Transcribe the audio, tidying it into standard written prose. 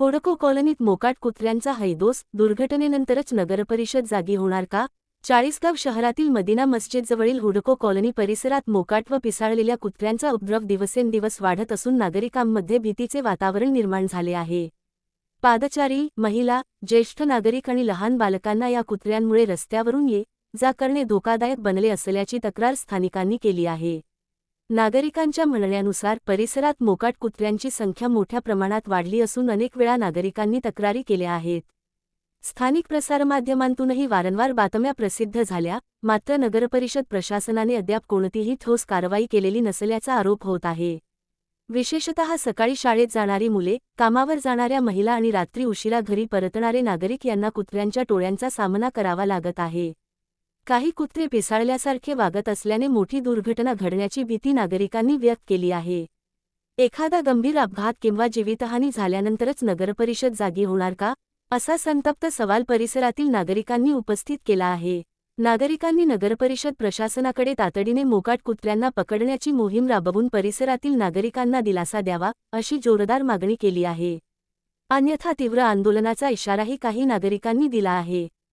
हुडको कॉलनीत मोकाट कुत्र्यांचा हैदोस, दुर्घटनेनंतरच नगरपरिषद जागी होणार का? चाळीसगाव शहरातील मदिना मस्जिदजवळील हुडको कॉलनी परिसरात मोकाट व पिसाळलेल्या कुत्र्यांचा उपद्रव दिवसेंदिवस वाढत असून नागरिकांमध्ये भीतीचे वातावरण निर्माण झाले आहे. पादचारी, महिला, ज्येष्ठ नागरिक आणि लहान बालकांना या कुत्र्यांमुळे रस्त्यावरून ये जा करणे धोकादायक बनले असल्याची तक्रार स्थानिकांनी केली आहे. नागरिकांच्या म्हणण्यानुसार परिसरात मोकाट कुत्र्यांची संख्या मोठ्या प्रमाणात वाढली असून अनेक वेळा नागरिकांनी तक्रारी केल्या आहेत. स्थानिक प्रसारमाध्यमांतूनही वारंवार बातम्या प्रसिद्ध झाल्या, मात्र नगरपरिषद प्रशासनाने अद्याप कोणतीही ठोस कारवाई केलेली नसल्याचा आरोप होत आहे. विशेषतः सकाळी शाळेत जाणारी मुले, कामावर जाणाऱ्या महिला आणि रात्री उशिरा घरी परतणारे नागरिक यांना कुत्र्यांच्या टोळ्यांचा सामना करावा लागत आहे. काही कुत्रे पिसाळल्यासारखे वागत असल्याने मोठी दुर्घटना घडण्याची भीती नागरिकांनी व्यक्त केली आहे. एखादा गंभीर अपघात किंवा जीवितहानी झाल्यानंतरच नगरपरिषद जागी होणार का, असा संतप्त सवाल परिसरातील नागरिकांनी उपस्थित केला आहे. नागरिकांनी नगरपरिषद प्रशासनाकडे तातडीने मोकाट कुत्र्यांना पकडण्याची मोहीम राबवून परिसरातील नागरिकांना दिलासा द्यावा, अशी जोरदार मागणी केली आहे. अन्यथा तीव्र आंदोलनाचा इशाराही काही नागरिकांनी दिला आहे.